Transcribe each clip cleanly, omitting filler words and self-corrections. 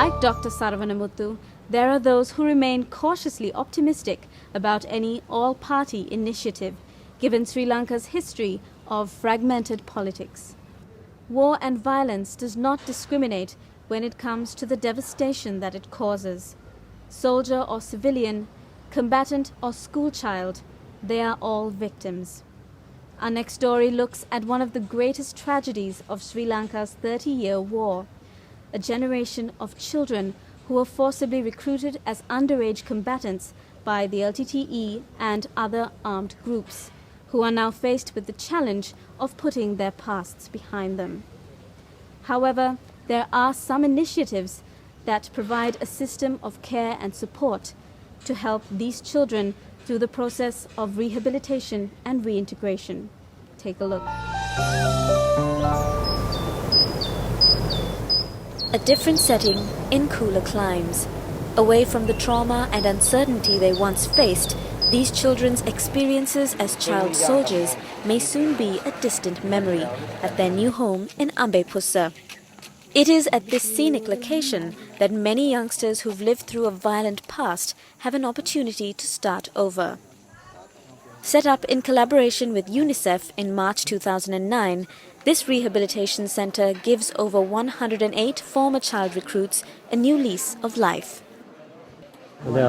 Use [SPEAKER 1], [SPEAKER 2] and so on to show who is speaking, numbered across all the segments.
[SPEAKER 1] Like Dr. Saravanamuthu, there are those who remain cautiously optimistic about any all-party initiative, given Sri Lanka's history of fragmented politics. War and violence does not discriminate when it comes to the devastation that it causes. Soldier or civilian, combatant or schoolchild, they are all victims. Our next story looks at one of the greatest tragedies of Sri Lanka's 30-year war. A generation of children who were forcibly recruited as underage combatants by the LTTE and other armed groups, who are now faced with the challenge of putting their pasts behind them. However, there are some initiatives that provide a system of care and support to help these children through the process of rehabilitation and reintegration. Take a look. A different setting in cooler climes. Away from the trauma and uncertainty they once faced, these children's experiences as child soldiers may soon be a distant memory at their new home in Ambepussa. It is at this scenic location that many youngsters who've lived through a violent past have an opportunity to start over. Set up in collaboration with UNICEF in March 2009, this rehabilitation center gives over 108 former child recruits a new lease of life.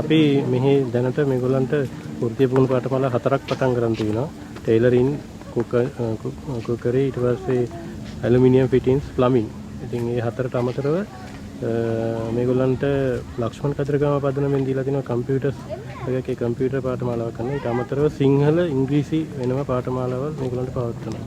[SPEAKER 2] අපි මෙහි දැනට මේගොල්ලන්ට වෘත්තීය පුහුණු පාඨමාලා හතරක් පටන් ගන්න තියෙනවා. ටේලරින්, කුකරි, ඊට පස්සේ ඇලුමිනියම් ෆිටින්ග්ස්, ප්ලම්බින්. ඉතින් මේ හතරට අමතරව මේගොල්ලන්ට ලක්ෂ්මන් කතරගම පදනමෙන් දීලා තිනවා කම්පියුටර්ස් එකේ කම්පියුටර් පාඨමාලාවක් කරන. ඊට අමතරව සිංහල, ඉංග්‍රීසි වෙනම පාඨමාලාවල් මේගොල්ලන්ට පවත්වනවා.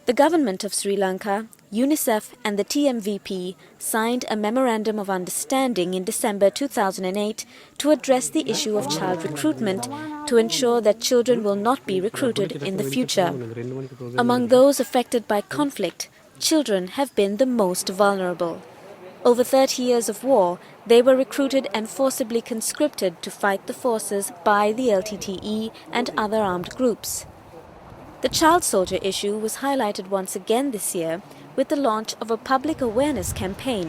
[SPEAKER 1] The government of Sri Lanka, UNICEF and the TMVP signed a Memorandum of Understanding in December 2008 to address the issue of child recruitment to ensure that children will not be recruited in the future. Among those affected by conflict, children have been the most vulnerable. Over 30 years of war, they were recruited and forcibly conscripted to fight the forces by the LTTE and other armed groups. The child soldier issue was highlighted once again this year with the launch of a public awareness campaign.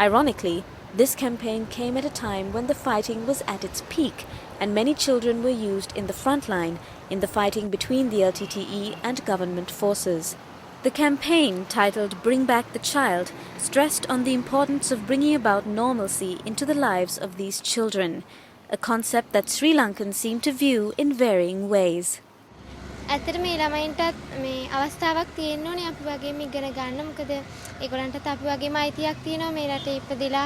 [SPEAKER 1] Ironically, this campaign came at a time when the fighting was at its peak and many children were used in the front line in the fighting between the LTTE and government forces. The campaign, titled Bring Back the Child, stressed on the importance of bringing about normalcy into the lives of these children, a concept that Sri Lankans seem to view in varying ways.
[SPEAKER 3] ඇත්තට මේ ළමයින්ටත් මේ අවස්ථාවක් තියෙන්න ඕනේ අපි වගේම ඉගෙන ගන්න. මොකද ඒගොල්ලන්ටත් අපි වගේම අයිතියක් තියෙනවා මේ රටේ ඉපදිලා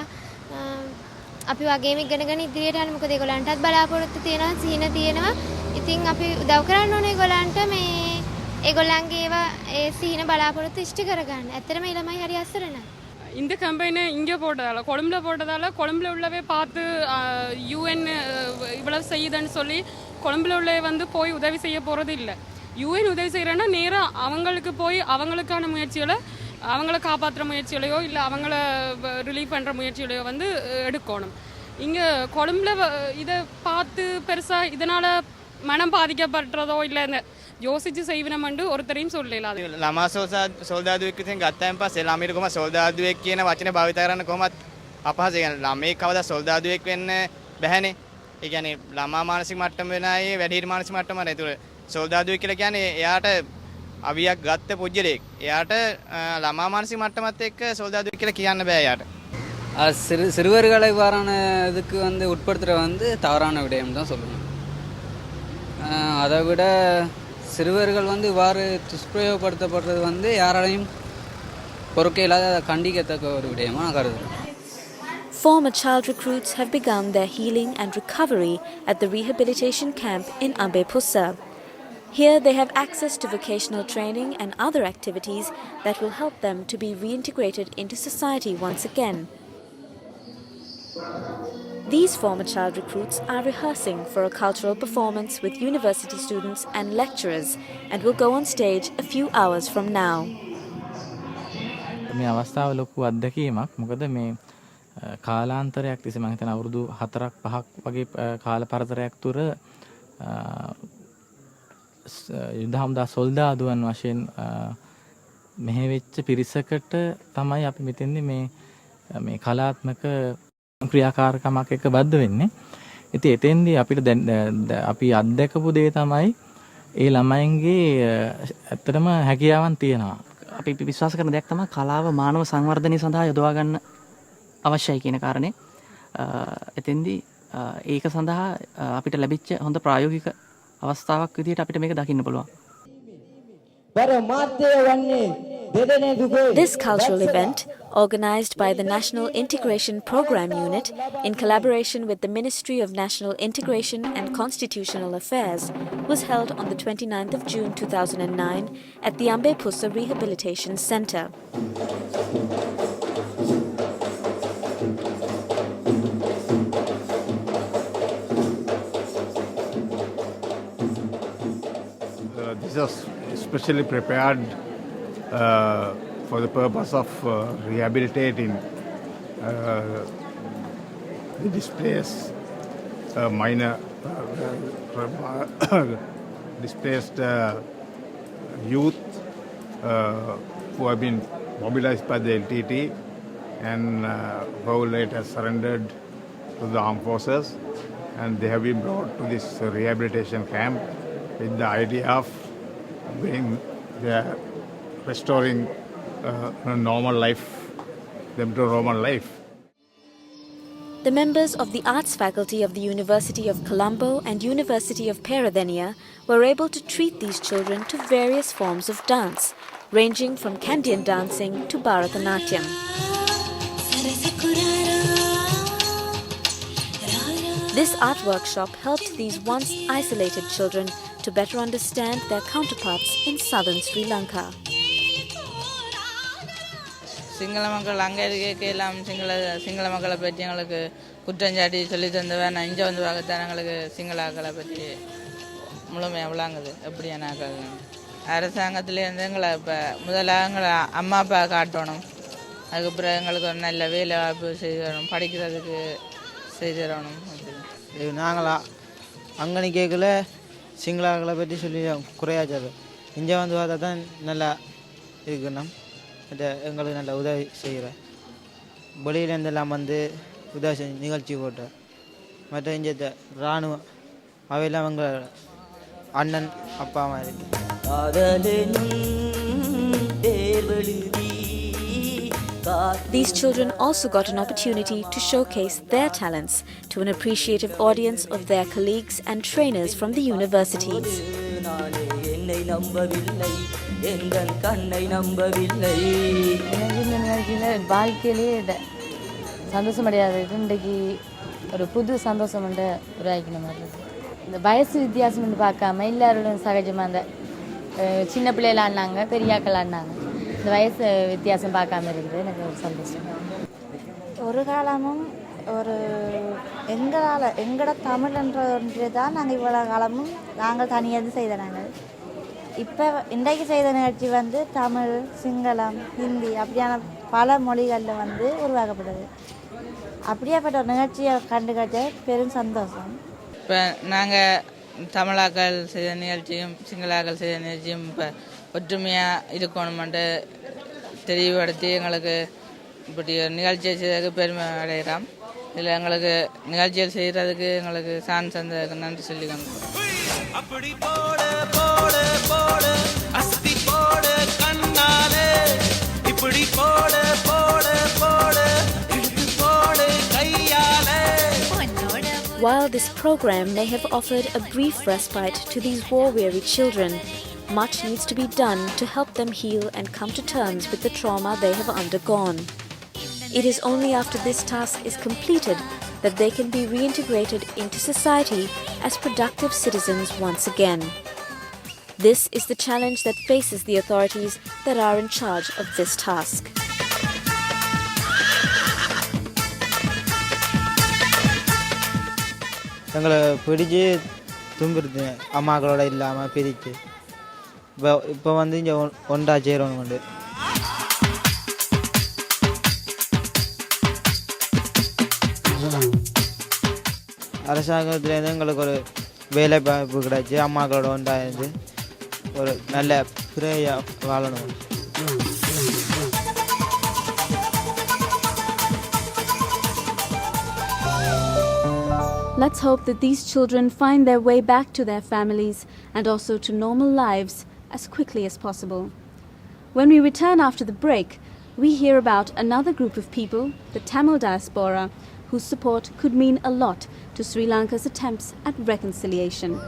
[SPEAKER 3] අපි වගේම ඉගෙනගෙන ඉදිරියට යන්න. මොකද ඒගොල්ලන්ටත් බලාපොරොත්තු තියෙනවා, සිහින තියෙනවා. ඉතින් අපි උදව් කරන්න ඕනේ ඒගොල්ලන්ට මේ ඒගොල්ලන්ගේ ඒවා ඒ සිහින බලාපොරොත්තු ඉෂ්ට කරගන්න. ඇත්තට මේ ළමයි හරි අසරණයි.
[SPEAKER 4] இந்த கம்பெனி இங்கே போட்டதால கொழும்புல உள்ளவே பார்த்து யூஎன் இவ்வளவு செய்யுதுன்னு சொல்லி கொழும்புல உள்ளவே வந்து போய் உதவி செய்ய போகிறது இல்லை. யூஎன் உதவி செய்கிறேன்னா நேராக அவங்களுக்கு போய் அவங்களுக்கான முயற்சிகளை அவங்கள காப்பாற்றுற முயற்சிகளையோ இல்லை அவங்கள ரிலீவ் பண்ணுற முயற்சிகளையோ வந்து எடுக்கணும். இங்கே கொழும்புல இதை பார்த்து பெருசாக இதனால் மனம் பாதிக்கப்படுறதோ இல்லை இந்த யோசிச்சு செய்வனமண்டு ஒருத்தரையும் சொல்லல.
[SPEAKER 5] ළමා සොල්දාදුවෙක් විසින් ගත්තයින් පස්සේ ළමයට කොහොම සොල්දාදුවෙක් කියන වචනේ භාවිත කරන්න කොහොමත් අපහසුයි. يعني ළමේ කවදා සොල්දාදුවෙක් වෙන්න බැහැනේ. ඒ කියන්නේ ළමා මානසික මට්ටම වෙනයි වැඩිහිටි මානසික මට්ටම වල. ඒතර සොල්දාදුවෙක් කියලා කියන්නේ එයාට අවියක් ගත්ත පුජ්‍යලෙක්. එයාට ළමා මානසික මට්ටමත් එක්ක සොල්දාදුවෙක් කියලා කියන්න බෑ එයාට.
[SPEAKER 6] சிறுவர்களை இவ்வாறான இதுக்கு வந்து உட்படுத்துகிற வந்து தவறான விடயம் தான் சொல்லணும். அதை விட சிறுவர்கள் வந்து இவ்வாறு துஷ்பிரயோகப்படுத்தப்படுறது வந்து யாராலையும் பொறுக்க இல்லாத கண்டிக்கத்தக்க ஒரு விடயமாக நான் கருதுகிறேன்.
[SPEAKER 1] Former child recruits have begun their healing and recovery at the rehabilitation camp in Ambepussa. Here they have access to vocational training and other activities that will help them to be reintegrated into society once again. These former child recruits are rehearsing for a cultural performance with university students and lecturers and will go on stage a few hours from now.
[SPEAKER 7] මේ අවස්ථාව ලොකු අත්දැකීමක්. මොකද මේ කාලාන්තරයක් තිස්සේ මම හිතන අවුරුදු 4ක් 5ක් වගේ කාල පරතරයක් තුර යුද හමුදා සොල්දාදුවන් වශයෙන් මෙහෙ වෙච්ච පිරිසකට තමයි අපි මෙතෙන්දී මේ මේ කලාත්මක ක්‍රියාකාරකමක් එක්ක බද්ධ වෙන්නේ. ඉතින් එතෙන්දී අපිට අපි අත්දැකපු දේ තමයි ඒ ළමයින්ගේ ඇත්තටම හැකියාවන් තියෙනවා.
[SPEAKER 8] අපි විශ්වාස කරන දෙයක් තමයි කලාව මානව සංවර්ධනය සඳහා යොදවා ගන්න අවශ්‍යයි කියන කාරණේ. එතෙන්දී ඒක සඳහා අපිට ලැබිච්ච හොඳ ප්‍රායෝගික අවස්ථාවක් විදිහට අපිට මේක දකින්න පුළුවන්.
[SPEAKER 1] This cultural event, organized by the National Integration Program Unit in collaboration with the Ministry of National Integration and Constitutional Affairs, was held on the 29th of June 2009 at the Ambe Pussa Rehabilitation Centre.
[SPEAKER 9] This is especially prepared for the purpose of rehabilitating the displaced minor displaced youth who have been mobilized by the LTT and who later surrendered to the armed forces, and they have been brought to this rehabilitation camp with the idea of restoring a normal life, them to normal life.
[SPEAKER 1] The members of the arts faculty of the University of Colombo and University of Peradeniya were able to treat these children to various forms of dance, ranging from Kandyan dancing to Bharatanatyam. This art workshop helped these once isolated children to better understand their counterparts in southern Sri Lanka.
[SPEAKER 10] Sinhala மக்கள் அங்கே இருக்கலாம் சிங்கள மக்களை பற்றி எங்களுக்கு குற்றஞ்சாட்டி சொல்லி தந்தவன் நான் இங்கே வந்து பார்க்கத்தான் எங்களுக்கு சிங்களாக்களை பற்றி முழுமையாக விளாங்குது எப்படியானாக்கள் அரசாங்கத்திலேருந்து எங்களை இப்போ முதலாக எங்களை அம்மா அப்பா காட்டணும், அதுக்கப்புறம் எங்களுக்கு ஒரு நல்ல வேலை வாய்ப்பு செய்து தரணும், படிக்கிறதுக்கு செய்து தரணும். அப்படி
[SPEAKER 11] நாங்களா அங்கே கேட்கல சிங்களாக்களை பற்றி சொல்லி குறையாச்சாது, இங்கே வந்து பார்த்தா தான் நல்லா இருக்கணும், எங்களுக்கு நல்ல உதவி செய்கிறேன். வெளியிலேருந்தெல்லாம் வந்து உதவி செஞ்சு நிகழ்ச்சி போட்ட மற்ற இங்கே இராணுவம் அவையெல்லாம் எங்கள் அண்ணன் அப்பா மாதிரி.
[SPEAKER 1] These children also got an opportunity to showcase their talents to an appreciative audience of their colleagues and trainers from the universities.
[SPEAKER 12] வாழ்க்கையிலே சந்தோஷம் அடையாது, இன்றைக்கு ஒரு புது சந்தோஷம் உருவாக்கின மாதிரி இருக்குது. இந்த வயசு வித்தியாசம் பார்க்காம எல்லாரோடும் சகஜமாக அந்த சின்ன பிள்ளைகள் ஆடினாங்க, பெரியாக்கள் ஆடினாங்க, இந்த வயசு வித்தியாசம் பார்க்காம இருக்குது எனக்கு ஒரு சந்தோஷம்.
[SPEAKER 13] ஒரு காலமும் ஒரு எங்களோட தமிழ்ன்றது தான் நாங்கள் இவ்வளோ காலமும் நாங்கள் தனியாக செய்த நாங்கள். இப்போ இன்றைக்கு செய்த நிகழ்ச்சி வந்து தமிழ், சிங்களம், ஹிந்தி அப்படியான பல மொழிகளில் வந்து உருவாக்கப்படுது. அப்படியேப்பட்ட ஒரு நிகழ்ச்சியை கண்டுக்கிட்ட பெரும் சந்தோஷம்.
[SPEAKER 10] இப்போ நாங்கள் தமிழாக்கள் செய்த நிகழ்ச்சியும் சிங்களாக்கள் செய்த நிகழ்ச்சியும் இப்போ ஒற்றுமையாக இருக்கணுமென்று தெளிவுபடுத்தி எங்களுக்கு இப்படி ஒரு நிகழ்ச்சியை செய்ததுக்கு பெருமை அடைகிறோம். இதில் எங்களுக்கு நிகழ்ச்சிகள் செய்கிறதுக்கு எங்களுக்கு சான்ஸ் தந்ததுக்கு நன்றி சொல்லிக்கணும்.
[SPEAKER 1] While this program may have offered a brief respite to these war-weary children, much needs to be done to help them heal and come to terms with the trauma they have undergone. It is only after this task is completed that they can be reintegrated into society as productive citizens once again. This is the challenge that faces the authorities that are in charge of this task.
[SPEAKER 11] எங்களை பிடிச்சி தும்பிடுது அம்மாக்களோட இல்லாமல் பிரித்து இப்போ வந்து இங்கே ஒன்றா சேரணும் கொண்டு அரசாங்கத்துலேருந்து எங்களுக்கு ஒரு வேலை வாய்ப்பு கிடைச்சி அம்மாக்களோட ஒன்றா இருந்து ஒரு நல்ல ஃப்ரீயாக வாழணும்.
[SPEAKER 1] Let's hope that these children find their way back to their families and also to normal lives as quickly as possible. When we return after the break, we hear about another group of people, the Tamil diaspora, whose support could mean a lot to Sri Lanka's attempts at reconciliation.